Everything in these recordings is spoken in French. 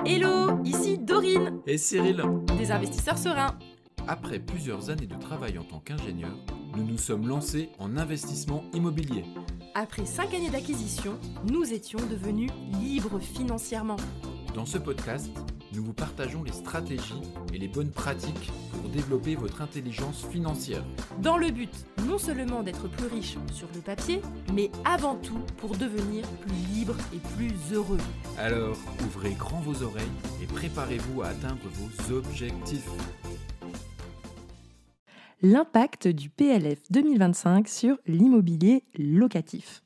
Hello, ici Dorine, Et Cyril, des investisseurs sereins. après plusieurs années de travail en tant qu'ingénieur, nous nous sommes lancés en investissement immobilier. Après 5 années d'acquisition, nous étions devenus libres financièrement. Dans ce podcast, nous vous partageons les stratégies et les bonnes pratiques pour développer votre intelligence financière. Dans le but non seulement d'être plus riche sur le papier, mais avant tout pour devenir plus libre et plus heureux. Alors, ouvrez grand vos oreilles et préparez-vous à atteindre vos objectifs. L'impact du PLF 2025 sur l'immobilier locatif.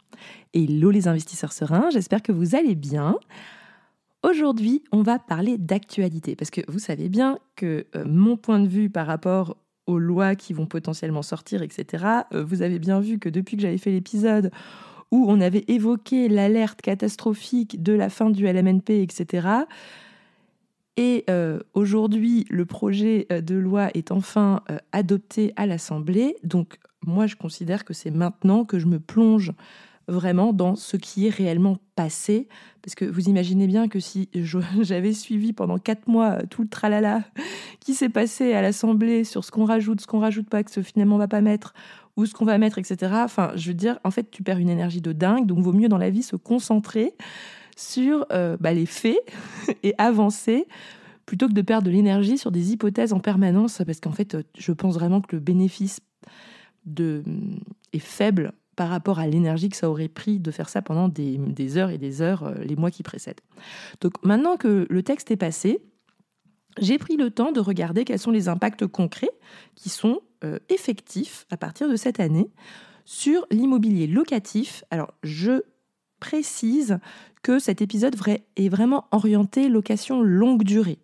Hello les investisseurs sereins, j'espère que vous allez bien. Aujourd'hui, on va parler d'actualité, parce que vous savez bien que mon point de vue par rapport aux lois qui vont potentiellement sortir, etc., vous avez bien vu que depuis que j'avais fait l'épisode où on avait évoqué l'alerte catastrophique de la fin du LMNP, etc., et aujourd'hui, le projet de loi est enfin adopté à l'Assemblée. Donc, moi, je considère que c'est maintenant que je me plonge vraiment dans ce qui est réellement passé. Parce que vous imaginez bien que si j'avais suivi pendant 4 mois tout le tralala qui s'est passé à l'Assemblée sur ce qu'on rajoute pas, que ce finalement on va pas mettre, ou ce qu'on va mettre, etc. Enfin, je veux dire, en fait, tu perds une énergie de dingue. Donc, vaut mieux dans la vie se concentrer sur les faits et avancer plutôt que de perdre de l'énergie sur des hypothèses en permanence, parce qu'en fait, je pense vraiment que le bénéfice est faible par rapport à l'énergie que ça aurait pris de faire ça pendant des heures et des heures les mois qui précèdent. Donc maintenant que le texte est passé, j'ai pris le temps de regarder quels sont les impacts concrets qui sont effectifs à partir de cette année sur l'immobilier locatif. Alors, je précise que cet épisode est vraiment orienté location longue durée.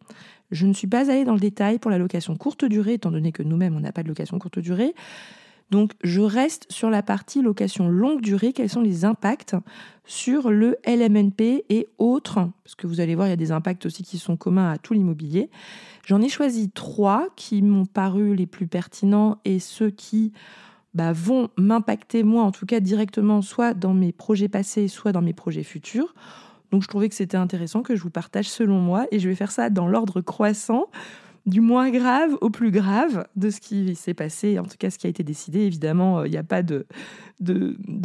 Je ne suis pas allée dans le détail pour la location courte durée, étant donné que nous-mêmes, on n'a pas de location courte durée. Donc, je reste sur la partie location longue durée. Quels sont les impacts sur le LMNP et autres? Parce que vous allez voir, il y a des impacts aussi qui sont communs à tout l'immobilier. J'en ai choisi 3 qui m'ont paru les plus pertinents et ceux qui vont m'impacter moi en tout cas directement, soit dans mes projets passés, soit dans mes projets futurs. Donc je trouvais que c'était intéressant que je vous partage selon moi, et je vais faire ça dans l'ordre croissant, du moins grave au plus grave de ce qui s'est passé, en tout cas ce qui a été décidé. Évidemment, il n'y a pas de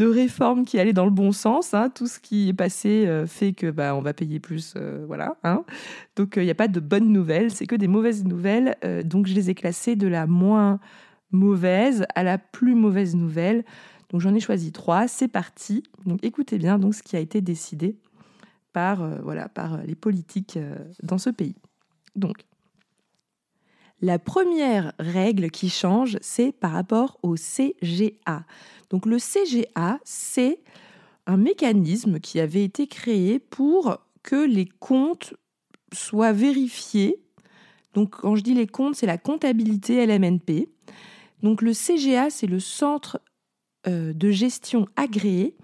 réforme qui allait dans le bon sens, hein. Tout ce qui est passé fait que on va payer plus, voilà, hein. Donc il n'y a pas de bonnes nouvelles, c'est que des mauvaises nouvelles. Donc je les ai classées de la moins mauvaise à la plus mauvaise nouvelle. Donc j'en ai choisi 3, c'est parti. Donc écoutez bien ce qui a été décidé par les politiques dans ce pays. Donc, la première règle qui change, c'est par rapport au CGA. Donc le CGA, c'est un mécanisme qui avait été créé pour que les comptes soient vérifiés. Donc quand je dis les comptes, c'est la comptabilité LMNP. Donc le CGA, c'est le centre de gestion agréé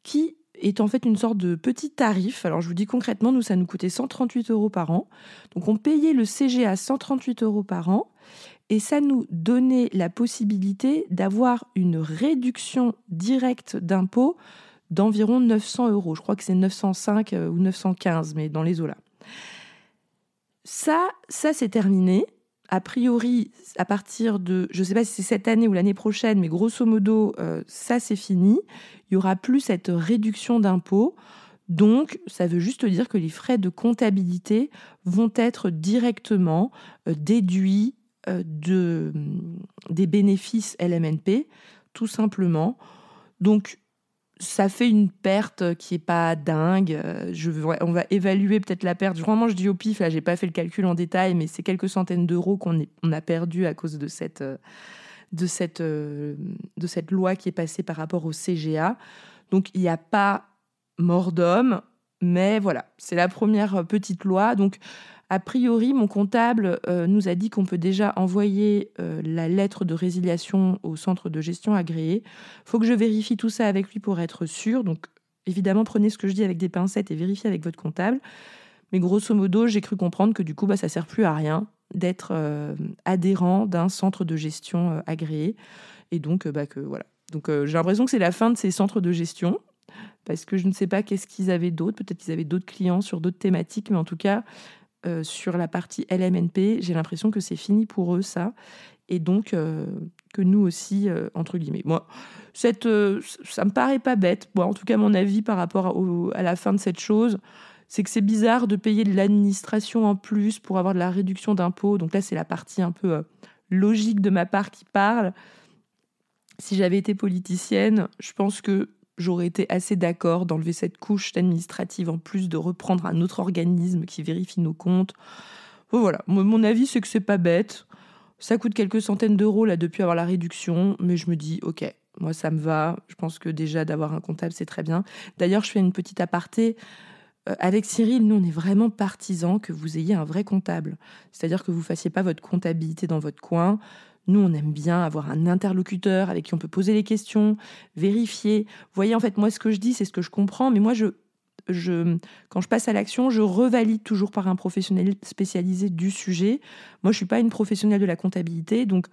qui est en fait une sorte de petit tarif. Alors je vous dis concrètement, nous, ça nous coûtait 138 € par an. Donc on payait le CGA 138 € par an et ça nous donnait la possibilité d'avoir une réduction directe d'impôt d'environ 900 €. Je crois que c'est 905 ou 915, mais dans les eaux là. Ça c'est terminé. A priori, à partir de, je ne sais pas si c'est cette année ou l'année prochaine, mais grosso modo, ça c'est fini. Il n'y aura plus cette réduction d'impôt. Donc, ça veut juste dire que les frais de comptabilité vont être directement déduits des bénéfices LMNP, tout simplement. Donc, ça fait une perte qui n'est pas dingue. On va évaluer peut-être la perte. Vraiment, je dis au pif, là, je n'ai pas fait le calcul en détail, mais c'est quelques centaines d'euros qu'on a perdu à cause de cette loi qui est passée par rapport au CGA. Donc, il n'y a pas mort d'homme, mais voilà, c'est la première petite loi. Donc, a priori, mon comptable nous a dit qu'on peut déjà envoyer la lettre de résiliation au centre de gestion agréé. Il faut que je vérifie tout ça avec lui pour être sûr. Donc, évidemment, prenez ce que je dis avec des pincettes et vérifiez avec votre comptable. Mais grosso modo, j'ai cru comprendre que du coup, ça ne sert plus à rien d'être adhérent d'un centre de gestion agréé. Et donc, voilà. Donc, j'ai l'impression que c'est la fin de ces centres de gestion. Parce que je ne sais pas qu'est-ce qu'ils avaient d'autre. Peut-être qu'ils avaient d'autres clients sur d'autres thématiques. Mais en tout cas, sur la partie LMNP. J'ai l'impression que c'est fini pour eux, ça. Et donc, que nous aussi, entre guillemets. Moi, ça me paraît pas bête. Bon, en tout cas, mon avis par rapport à la fin de cette chose, c'est que c'est bizarre de payer de l'administration en plus pour avoir de la réduction d'impôts. Donc là, c'est la partie un peu logique de ma part qui parle. Si j'avais été politicienne, je pense que j'aurais été assez d'accord d'enlever cette couche administrative en plus, de reprendre un autre organisme qui vérifie nos comptes. Bon, voilà, mon avis, c'est que c'est pas bête. Ça coûte quelques centaines d'euros là depuis avoir la réduction, mais je me dis, ok, moi ça me va. Je pense que déjà d'avoir un comptable, c'est très bien. D'ailleurs, je fais une petite aparté. Avec Cyril, nous, on est vraiment partisans que vous ayez un vrai comptable. C'est-à-dire que vous ne fassiez pas votre comptabilité dans votre coin. Nous, on aime bien avoir un interlocuteur avec qui on peut poser les questions, vérifier. Vous voyez, en fait, moi, ce que je dis, c'est ce que je comprends. Mais moi, quand je passe à l'action, je revalide toujours par un professionnel spécialisé du sujet. Moi, je ne suis pas une professionnelle de la comptabilité. Donc,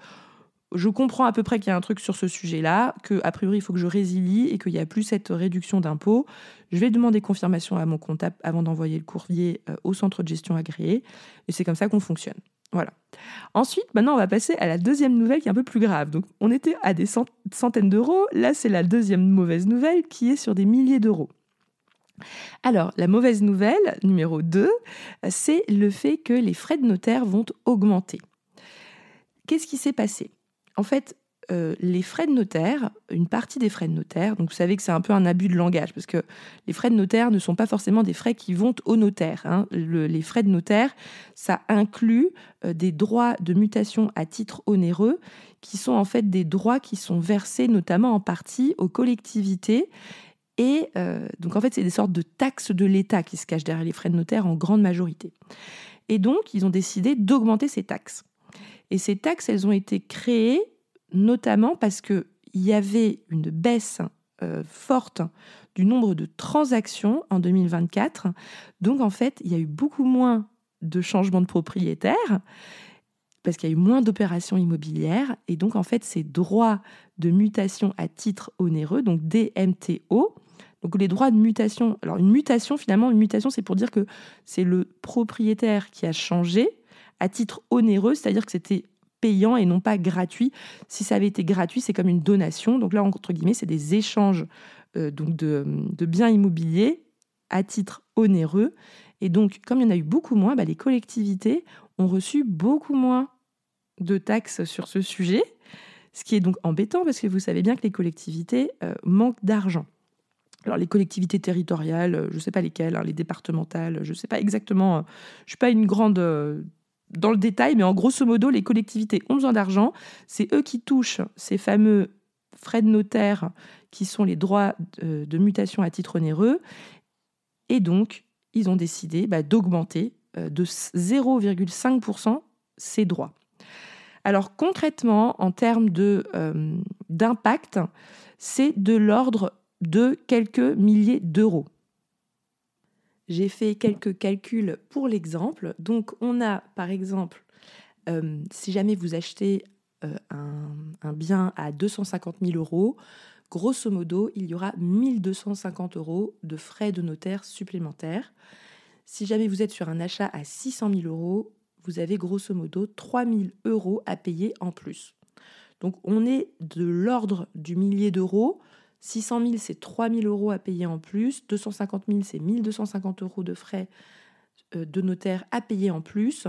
je comprends à peu près qu'il y a un truc sur ce sujet-là, qu'a priori, il faut que je résilie et qu'il n'y a plus cette réduction d'impôts. Je vais demander confirmation à mon comptable avant d'envoyer le courrier au centre de gestion agréé. Et c'est comme ça qu'on fonctionne. Voilà. Ensuite, maintenant, on va passer à la deuxième nouvelle qui est un peu plus grave. Donc, on était à des centaines d'euros. Là, c'est la deuxième mauvaise nouvelle qui est sur des milliers d'euros. Alors, la mauvaise nouvelle, numéro 2, c'est le fait que les frais de notaire vont augmenter. Qu'est-ce qui s'est passé ? En fait, les frais de notaire, une partie des frais de notaire, donc vous savez que c'est un peu un abus de langage, parce que les frais de notaire ne sont pas forcément des frais qui vont au notaire. Hein. Les frais de notaire, ça inclut des droits de mutation à titre onéreux, qui sont en fait des droits qui sont versés notamment en partie aux collectivités. Et donc en fait, c'est des sortes de taxes de l'État qui se cachent derrière les frais de notaire en grande majorité. Et donc, ils ont décidé d'augmenter ces taxes. Et ces taxes, elles ont été créées notamment parce qu'il y avait une baisse forte du nombre de transactions en 2024. Donc, en fait, il y a eu beaucoup moins de changements de propriétaire parce qu'il y a eu moins d'opérations immobilières. Et donc, en fait, ces droits de mutation à titre onéreux, donc DMTO, donc les droits de mutation... Alors, une mutation, c'est pour dire que c'est le propriétaire qui a changé à titre onéreux, c'est-à-dire que c'était payant et non pas gratuit. Si ça avait été gratuit, c'est comme une donation. Donc là, entre guillemets, c'est des échanges donc de biens immobiliers à titre onéreux. Et donc, comme il y en a eu beaucoup moins, les collectivités ont reçu beaucoup moins de taxes sur ce sujet, ce qui est donc embêtant parce que vous savez bien que les collectivités manquent d'argent. Alors, les collectivités territoriales, je ne sais pas lesquelles, les départementales, je ne sais pas exactement, je ne suis pas une grande... dans le détail, mais en grosso modo, les collectivités ont besoin d'argent. C'est eux qui touchent ces fameux frais de notaire qui sont les droits de mutation à titre onéreux. Et donc, ils ont décidé d'augmenter de 0,5% ces droits. Alors concrètement, en termes d'impact, c'est de l'ordre de quelques milliers d'euros. J'ai fait quelques calculs pour l'exemple. Donc, on a, par exemple, si jamais vous achetez un bien à 250 000 euros, grosso modo, il y aura 1 250 euros de frais de notaire supplémentaires. Si jamais vous êtes sur un achat à 600 000 euros, vous avez grosso modo 3 000 euros à payer en plus. Donc, on est de l'ordre du millier d'euros. 600 000, c'est 3 000 euros à payer en plus. 250 000, c'est 1 250 euros de frais de notaire à payer en plus.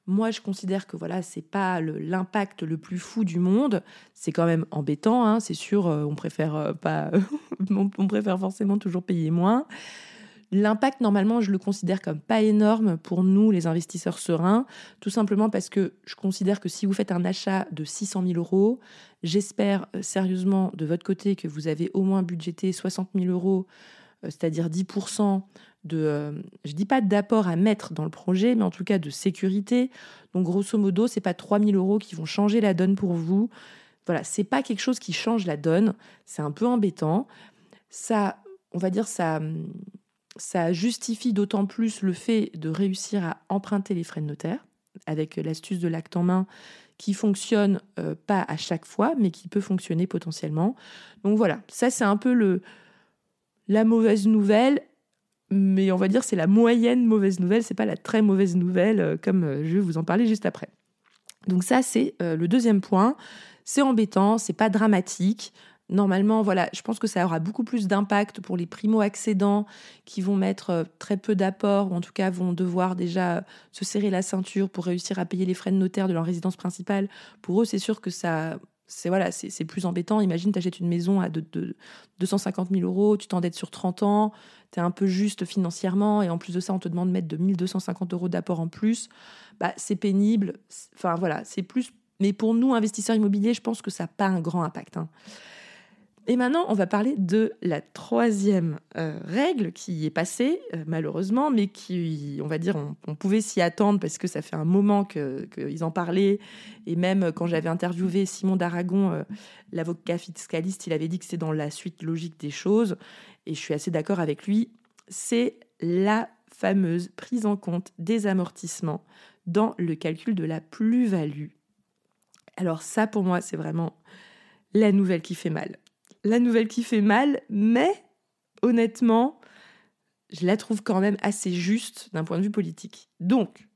Moi, je considère que c'est pas l'impact le plus fou du monde. C'est quand même embêtant, hein, c'est sûr. On préfère pas, on préfère forcément toujours payer moins. L'impact, normalement, je le considère comme pas énorme pour nous, les investisseurs sereins, tout simplement parce que je considère que si vous faites un achat de 600 000 euros, j'espère sérieusement de votre côté que vous avez au moins budgété 60 000 euros, c'est-à-dire 10% je dis pas d'apport à mettre dans le projet, mais en tout cas de sécurité. Donc, grosso modo, c'est pas 3 000 euros qui vont changer la donne pour vous. Voilà, c'est pas quelque chose qui change la donne. C'est un peu embêtant. Ça, on va dire, ça justifie d'autant plus le fait de réussir à emprunter les frais de notaire avec l'astuce de l'acte en main qui fonctionne pas à chaque fois, mais qui peut fonctionner potentiellement. Donc voilà, ça c'est un peu la mauvaise nouvelle, mais on va dire c'est la moyenne mauvaise nouvelle, c'est pas la très mauvaise nouvelle, comme je vais vous en parler juste après. Donc ça, c'est le deuxième point. C'est embêtant, c'est pas dramatique. Normalement, voilà, je pense que ça aura beaucoup plus d'impact pour les primo-accédants qui vont mettre très peu d'apport, ou en tout cas vont devoir déjà se serrer la ceinture pour réussir à payer les frais de notaire de leur résidence principale. Pour eux, c'est sûr que c'est plus embêtant. Imagine, tu achètes une maison à 250 000 €, tu t'endettes sur 30 ans, tu es un peu juste financièrement, et en plus de ça, on te demande de mettre de 1 250 € d'apport en plus. C'est pénible. Enfin, voilà, c'est plus. Mais pour nous, investisseurs immobiliers, je pense que ça n'a pas un grand impact. Et maintenant, on va parler de la troisième règle qui est passée, malheureusement, mais qui, on va dire, on pouvait s'y attendre parce que ça fait un moment qu'ils en parlaient. Et même quand j'avais interviewé Simon d'Aragon, l'avocat fiscaliste, il avait dit que c'est dans la suite logique des choses. Et je suis assez d'accord avec lui. C'est la fameuse prise en compte des amortissements dans le calcul de la plus-value. Alors ça, pour moi, c'est vraiment la nouvelle qui fait mal. La nouvelle qui fait mal, mais honnêtement, je la trouve quand même assez juste d'un point de vue politique. Donc,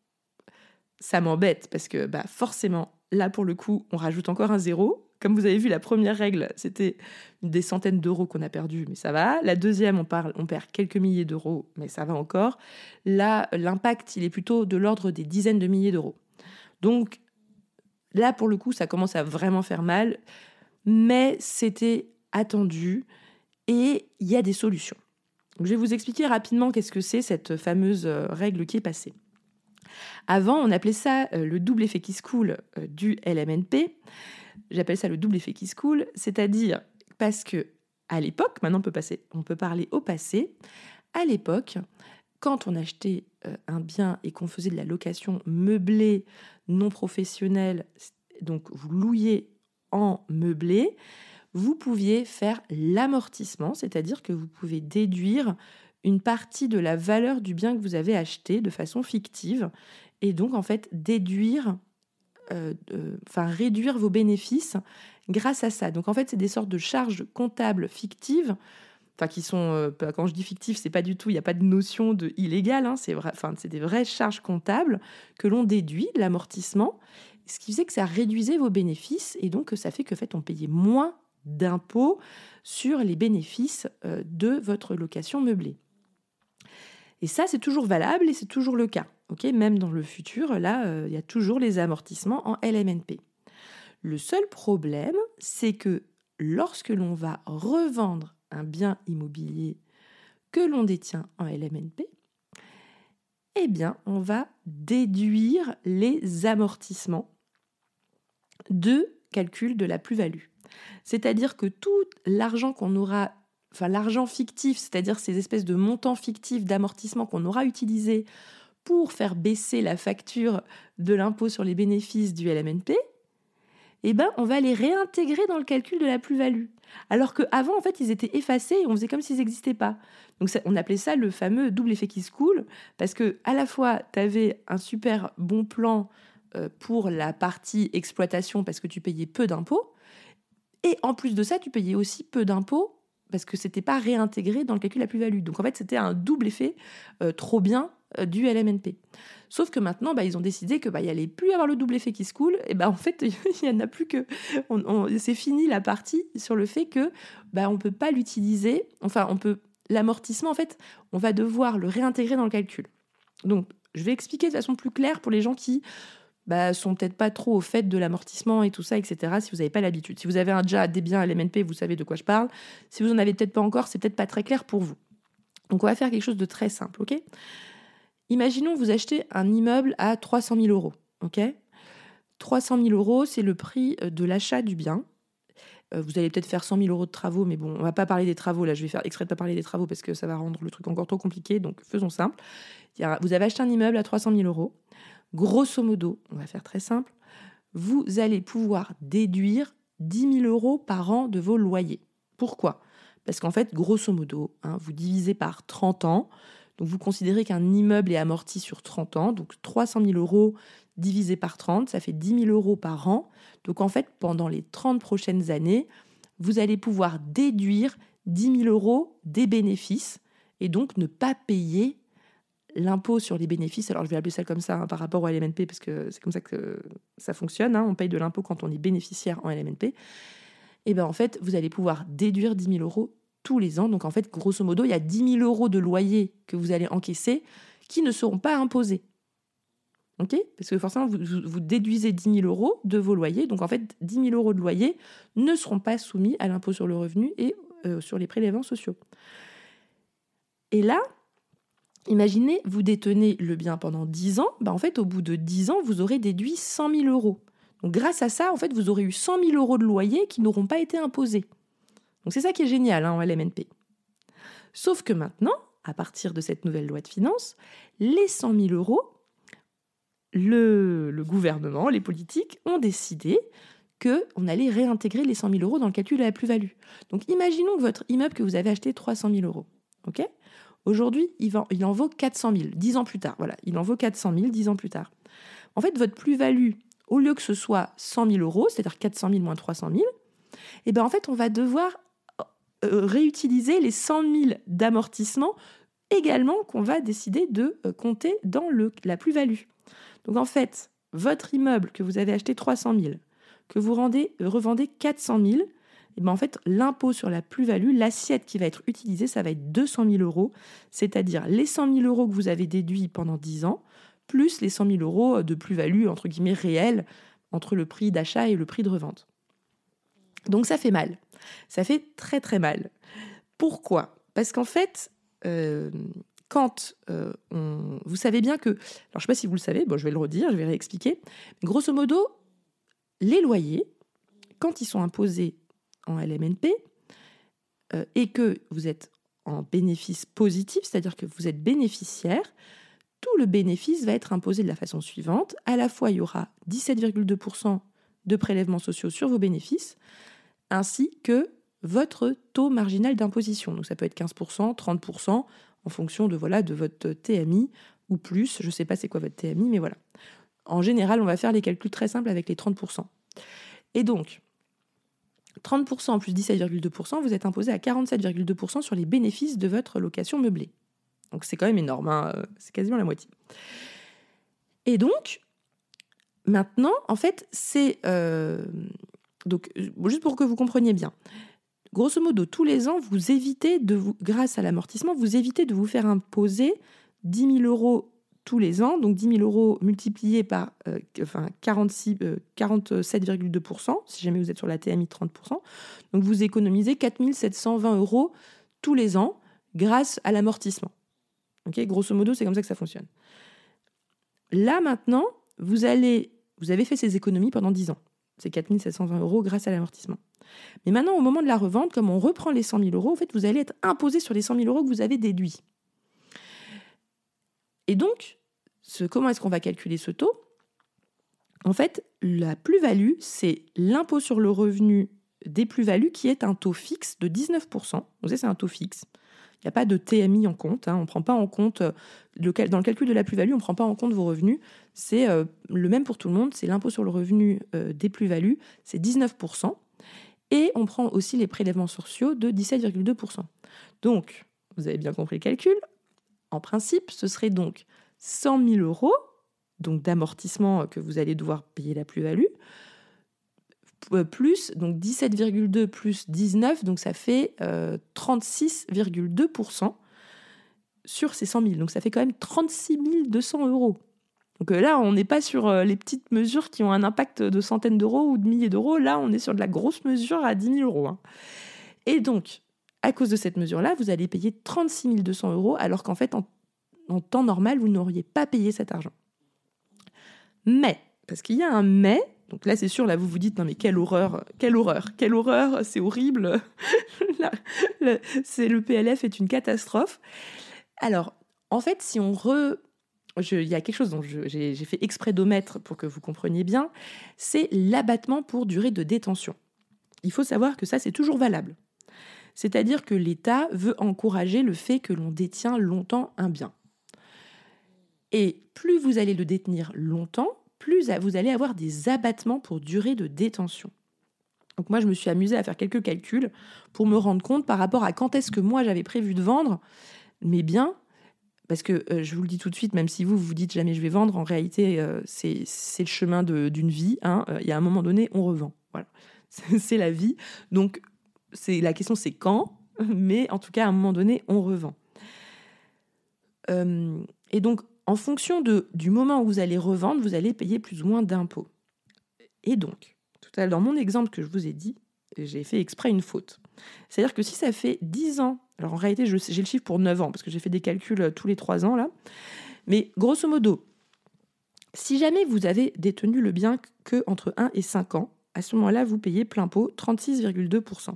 ça m'embête parce que forcément, là pour le coup, on rajoute encore un zéro. Comme vous avez vu, la première règle, c'était des centaines d'euros qu'on a perdus, mais ça va. La deuxième, on perd quelques milliers d'euros, mais ça va encore. Là, l'impact, il est plutôt de l'ordre des dizaines de milliers d'euros. Donc, là, pour le coup, ça commence à vraiment faire mal, mais c'était attendu et il y a des solutions. Donc, je vais vous expliquer rapidement qu'est-ce que c'est cette fameuse règle qui est passée. Avant, on appelait ça le double effet qui se coule du LMNP. J'appelle ça le double effet qui se coule, c'est-à-dire parce que à l'époque, maintenant on peut parler au passé, à l'époque, quand on achetait un bien et qu'on faisait de la location meublée non professionnelle, donc vous louiez en meublé, vous pouviez faire l'amortissement, c'est-à-dire que vous pouvez déduire une partie de la valeur du bien que vous avez acheté de façon fictive et donc en fait réduire vos bénéfices grâce à ça. Donc en fait, c'est des sortes de charges comptables fictives, qui sont, quand je dis fictives, c'est pas du tout, il n'y a pas de notion de illégal, c'est des vraies charges comptables que l'on déduit, l'amortissement, ce qui faisait que ça réduisait vos bénéfices et donc ça fait que en fait, on payait moins d'impôts sur les bénéfices de votre location meublée. Et ça, c'est toujours valable et c'est toujours le cas. Même dans le futur, là, il y a toujours les amortissements en LMNP. Le seul problème, c'est que lorsque l'on va revendre un bien immobilier que l'on détient en LMNP, eh bien, on va déduire les amortissements de calcul de la plus-value. C'est-à-dire que tout l'argent qu'on aura, l'argent fictif, c'est-à-dire ces espèces de montants fictifs d'amortissement qu'on aura utilisés pour faire baisser la facture de l'impôt sur les bénéfices du LMNP, on va les réintégrer dans le calcul de la plus-value. Alors qu'avant, en fait, ils étaient effacés et on faisait comme s'ils n'existaient pas. Donc on appelait ça le fameux double effet qui se coule, parce que à la fois, tu avais un super bon plan pour la partie exploitation parce que tu payais peu d'impôts, et en plus de ça, tu payais aussi peu d'impôts parce que c'était pas réintégré dans le calcul de la plus-value. Donc en fait, c'était un double effet trop bien du LMNP. Sauf que maintenant, ils ont décidé que il allait plus avoir le double effet qui se coule. Et en fait, il y en a plus que. C'est fini la partie sur le fait que on peut pas l'utiliser. L'amortissement, en fait, on va devoir le réintégrer dans le calcul. Donc, je vais expliquer de façon plus claire pour les gens qui sont peut-être pas trop au fait de l'amortissement et tout ça, etc., si vous n'avez pas l'habitude. Si vous avez déjà des biens LMNP, vous savez de quoi je parle. Si vous n'en avez peut-être pas encore, c'est peut-être pas très clair pour vous. Donc, on va faire quelque chose de très simple, ok ? Imaginons que vous achetez un immeuble à 300 000 €, ok ? 300 000 €, c'est le prix de l'achat du bien. Vous allez peut-être faire 100 000 € de travaux, mais bon, on va pas parler des travaux. Là, je vais faire exprès de pas parler des travaux parce que ça va rendre le truc encore trop compliqué, donc faisons simple. Vous avez acheté un immeuble à 300 000 €. Grosso modo, on va faire très simple, vous allez pouvoir déduire 10 000 € par an de vos loyers. Pourquoi ? Parce qu'en fait, grosso modo, vous divisez par 30 ans, donc vous considérez qu'un immeuble est amorti sur 30 ans, donc 300 000 € divisé par 30, ça fait 10 000 € par an. Donc en fait, pendant les 30 prochaines années, vous allez pouvoir déduire 10 000 € des bénéfices et donc ne pas payer l'impôt sur les bénéfices. Alors je vais appeler ça comme ça par rapport au LMNP parce que c'est comme ça que ça fonctionne. On paye de l'impôt quand on est bénéficiaire en LMNP. Et bien en fait, vous allez pouvoir déduire 10 000 euros tous les ans. Donc en fait, grosso modo, il y a 10 000 euros de loyer que vous allez encaisser qui ne seront pas imposés. Ok ? Parce que forcément, vous déduisez 10 000 euros de vos loyers. Donc en fait, 10 000 euros de loyer ne seront pas soumis à l'impôt sur le revenu et sur les prélèvements sociaux. Et là, imaginez, vous détenez le bien pendant 10 ans. En fait, au bout de 10 ans, vous aurez déduit 100 000 euros. Donc grâce à ça, en fait, vous aurez eu 100 000 euros de loyer qui n'auront pas été imposés. Donc c'est ça qui est génial en LMNP. Sauf que maintenant, à partir de cette nouvelle loi de finances, les 100 000 euros, le gouvernement, les politiques ont décidé qu'on allait réintégrer les 100 000 euros dans le calcul de la plus-value. Donc imaginons que votre immeuble que vous avez acheté 300 000 euros. Ok ? Aujourd'hui, il en vaut 400 000, 10 ans plus tard. Voilà, il en vaut 400 000, 10 ans plus tard. En fait, votre plus-value, au lieu que ce soit 100 000 euros, c'est-à-dire 400 000 moins 300 000, et bien en fait, on va devoir réutiliser les 100 000 d'amortissement également qu'on va décider de compter dans la plus-value. Donc en fait, votre immeuble que vous avez acheté 300 000, que vous revendez 400 000, et bien en fait, l'impôt sur la plus-value, l'assiette qui va être utilisée, ça va être 200 000 euros, c'est-à-dire les 100 000 euros que vous avez déduits pendant 10 ans, plus les 100 000 euros de plus-value, entre guillemets, réelle, entre le prix d'achat et le prix de revente. Donc ça fait mal. Ça fait très très mal. Pourquoi ? Parce qu'en fait, vous savez bien que... Alors je ne sais pas si vous le savez, je vais le redire, je vais réexpliquer. Grosso modo, les loyers, quand ils sont imposés en LMNP et que vous êtes en bénéfice positif, c'est-à-dire que vous êtes bénéficiaire, tout le bénéfice va être imposé de la façon suivante. À la fois, il y aura 17,2% de prélèvements sociaux sur vos bénéfices, ainsi que votre taux marginal d'imposition. Donc ça peut être 15%, 30%, en fonction de votre TMI ou plus. Je ne sais pas c'est quoi votre TMI, mais voilà. En général, on va faire les calculs très simples avec les 30%. Et donc, 30% plus 17,2%, vous êtes imposé à 47,2% sur les bénéfices de votre location meublée. Donc c'est quand même énorme, c'est quasiment la moitié. Et donc, maintenant, en fait, c'est... Donc, juste pour que vous compreniez bien, grosso modo, tous les ans, grâce à l'amortissement, vous évitez de vous faire imposer 10 000 euros tous les ans, donc 10 000 euros multipliés par 47,2%, si jamais vous êtes sur la TMI 30%. Donc vous économisez 4 720 euros tous les ans grâce à l'amortissement. Okay, grosso modo, c'est comme ça que ça fonctionne. Là, maintenant, vous avez fait ces économies pendant 10 ans. C'est 4 720 euros grâce à l'amortissement. Mais maintenant, au moment de la revente, comme on reprend les 100 000 euros, en fait, vous allez être imposé sur les 100 000 euros que vous avez déduits. Et donc, comment est-ce qu'on va calculer ce taux ? En fait, la plus-value, c'est l'impôt sur le revenu des plus-values qui est un taux fixe de 19%. Donc ça, c'est un taux fixe. Il n'y a pas de TMI en compte. On ne prend pas en compte, dans le calcul de la plus-value, on ne prend pas en compte vos revenus. C'est le même pour tout le monde. C'est l'impôt sur le revenu des plus-values. C'est 19%. Et on prend aussi les prélèvements sociaux de 17,2%. Donc, vous avez bien compris le calcul. En principe, ce serait donc 100 000 euros donc d'amortissement que vous allez devoir payer la plus-value, plus donc 17,2 plus 19, donc ça fait 36,2% sur ces 100 000. Donc ça fait quand même 36 200 euros. Donc là, on n'est pas sur les petites mesures qui ont un impact de centaines d'euros ou de milliers d'euros. Là, on est sur de la grosse mesure à 10 000 euros. Et donc, à cause de cette mesure-là, vous allez payer 36 200 euros, alors qu'en fait, en temps normal, vous n'auriez pas payé cet argent. Mais, parce qu'il y a un mais, donc là, c'est sûr, là, vous vous dites, non mais quelle horreur, c'est horrible. Le PLF est une catastrophe. Alors, en fait, si on il y a quelque chose dont j'ai fait exprès d'omettre pour que vous compreniez bien, c'est l'abattement pour durée de détention. Il faut savoir que ça, c'est toujours valable. C'est-à-dire que l'État veut encourager le fait que l'on détient longtemps un bien. Et plus vous allez le détenir longtemps, plus vous allez avoir des abattements pour durée de détention. Donc moi, je me suis amusée à faire quelques calculs pour me rendre compte par rapport à quand est-ce que moi, j'avais prévu de vendre. mes biens, parce que je vous le dis tout de suite, même si vous dites jamais je vais vendre, en réalité, c'est le chemin d'une vie. Il y a un moment donné, on revend. Voilà. C'est la vie. Donc, la question, c'est quand, mais en tout cas, à un moment donné, on revend. Et donc, en fonction du moment où vous allez revendre, vous allez payer plus ou moins d'impôts. Et donc, tout à l'heure, dans mon exemple que je vous ai dit, j'ai fait exprès une faute. C'est-à-dire que si ça fait 10 ans, alors en réalité, j'ai le chiffre pour 9 ans, parce que j'ai fait des calculs tous les 3 ans, là, mais grosso modo, si jamais vous avez détenu le bien que entre 1 et 5 ans, à ce moment-là, vous payez plein pot 36,2%.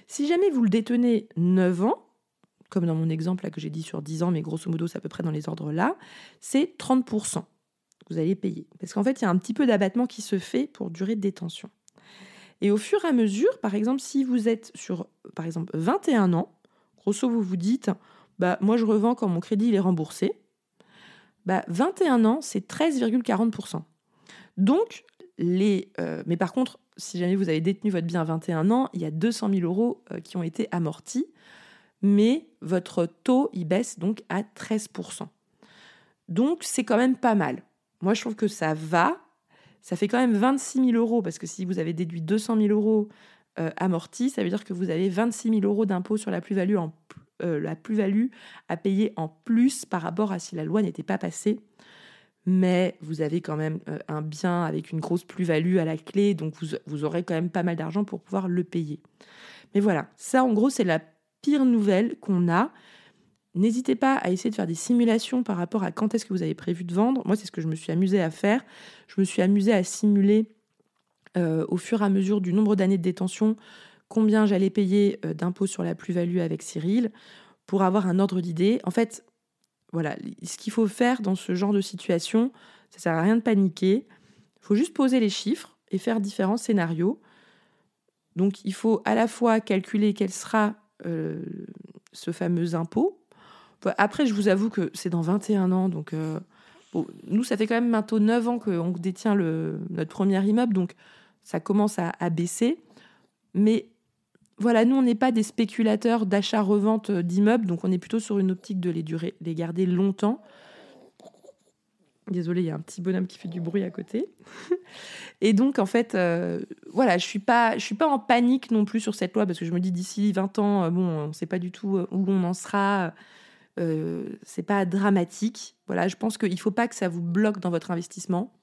Si jamais vous le détenez 9 ans, comme dans mon exemple là, que j'ai dit sur 10 ans, mais grosso modo, c'est à peu près dans les ordres là, c'est 30%. Vous allez payer. Parce qu'en fait, il y a un petit peu d'abattement qui se fait pour durée de détention. Et au fur et à mesure, par exemple, si vous êtes sur, par exemple, 21 ans, grosso vous vous dites, moi je revends quand mon crédit il est remboursé, 21 ans, c'est 13,40%. Donc, mais par contre, si jamais vous avez détenu votre bien à 21 ans, il y a 200 000 euros qui ont été amortis, mais votre taux, il baisse donc à 13%. Donc, c'est quand même pas mal. Moi, je trouve que ça va. Ça fait quand même 26 000 euros, parce que si vous avez déduit 200 000 euros amortis, ça veut dire que vous avez 26 000 euros d'impôt sur la plus-value, la plus-value à payer en plus par rapport à si la loi n'était pas passée. Mais vous avez quand même un bien avec une grosse plus-value à la clé, donc vous aurez quand même pas mal d'argent pour pouvoir le payer. Mais voilà, ça en gros, c'est la pire nouvelle qu'on a. N'hésitez pas à essayer de faire des simulations par rapport à quand est-ce que vous avez prévu de vendre. Moi, c'est ce que je me suis amusée à faire. Je me suis amusée à simuler au fur et à mesure du nombre d'années de détention combien j'allais payer d'impôts sur la plus-value avec Cyril pour avoir un ordre d'idée. En fait, voilà, ce qu'il faut faire dans ce genre de situation, ça ne sert à rien de paniquer. Il faut juste poser les chiffres et faire différents scénarios. Donc, il faut à la fois calculer quel sera ce fameux impôt. Après, je vous avoue que c'est dans 21 ans, donc nous, ça fait quand même bientôt 9 ans qu'on détient notre premier immeuble, donc ça commence à baisser. Mais voilà, nous, on n'est pas des spéculateurs d'achat-revente d'immeubles, donc on est plutôt sur une optique de les garder longtemps. Désolée, il y a un petit bonhomme qui fait du bruit à côté. Et donc, en fait, voilà, je suis pas en panique non plus sur cette loi, parce que je me dis d'ici 20 ans, on ne sait pas du tout où on en sera. C'est pas dramatique. Voilà, je pense qu'il ne faut pas que ça vous bloque dans votre investissement.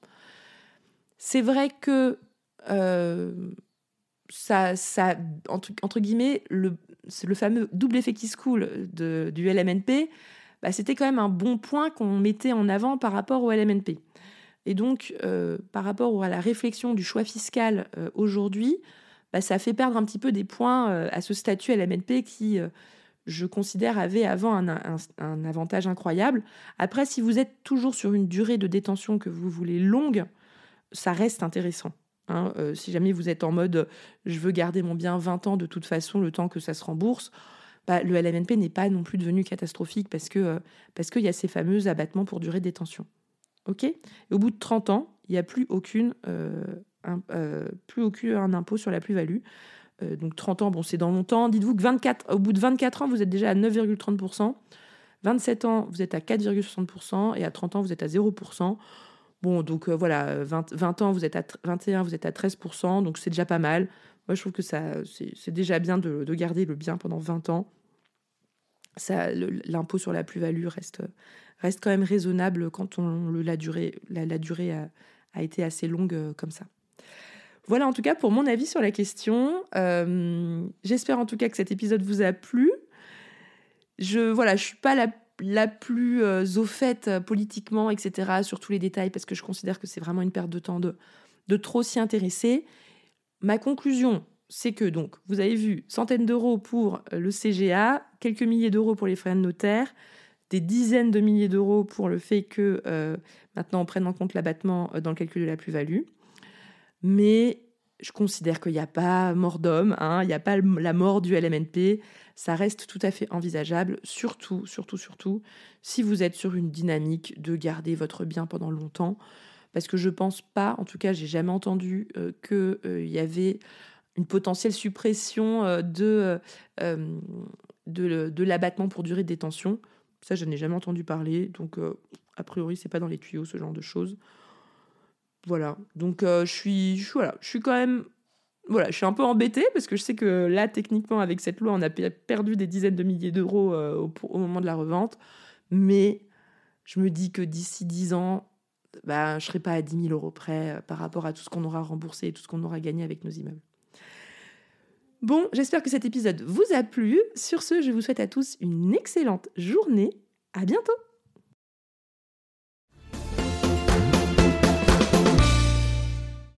C'est vrai que ça entre guillemets, c'est le fameux double effet qui se coule du LMNP. C'était quand même un bon point qu'on mettait en avant par rapport au LMNP. Et donc, par rapport à la réflexion du choix fiscal aujourd'hui, ça fait perdre un petit peu des points à ce statut LMNP qui, je considère, avait avant un avantage incroyable. Après, si vous êtes toujours sur une durée de détention que vous voulez longue, ça reste intéressant. Si jamais vous êtes en mode « je veux garder mon bien 20 ans de toute façon, le temps que ça se rembourse », le LMNP n'est pas non plus devenu catastrophique parce qu'il y a ces fameux abattements pour durée de détention. Ok ? Et au bout de 30 ans, il n'y a plus aucun impôt sur la plus-value. Donc 30 ans, c'est dans longtemps. Dites-vous que au bout de 24 ans, vous êtes déjà à 9,30%. 27 ans, vous êtes à 4,60%. Et à 30 ans, vous êtes à 0%. Bon, donc voilà, 20 ans, vous êtes à 21, vous êtes à 13%. Donc c'est déjà pas mal. Moi, je trouve que c'est déjà bien de garder le bien pendant 20 ans. L'impôt sur la plus-value reste quand même raisonnable quand la durée a été assez longue comme ça. Voilà en tout cas pour mon avis sur la question. J'espère en tout cas que cet épisode vous a plu. Je suis pas la plus au fait politiquement, etc., sur tous les détails, parce que je considère que c'est vraiment une perte de temps de trop s'y intéresser. Ma conclusion, c'est que donc vous avez vu centaines d'euros pour le CGA, quelques milliers d'euros pour les frais de notaire, des dizaines de milliers d'euros pour le fait que maintenant on prenne en compte l'abattement dans le calcul de la plus-value. Mais je considère qu'il n'y a pas mort d'homme, il n'y a pas la mort du LMNP. Ça reste tout à fait envisageable, surtout si vous êtes sur une dynamique de garder votre bien pendant longtemps. Parce que je ne pense pas, en tout cas, j'ai jamais entendu qu'il y avait une potentielle suppression de l'abattement pour durée de détention. Ça, je n'ai jamais entendu parler, donc a priori, c'est pas dans les tuyaux, ce genre de choses. Voilà, donc je suis quand même... Voilà, je suis un peu embêtée parce que je sais que là, techniquement, avec cette loi, on a perdu des dizaines de milliers d'euros au moment de la revente. Mais je me dis que d'ici 10 ans, je ne serai pas à 10 000 euros près par rapport à tout ce qu'on aura remboursé et tout ce qu'on aura gagné avec nos immeubles. Bon, j'espère que cet épisode vous a plu. Sur ce, je vous souhaite à tous une excellente journée. À bientôt!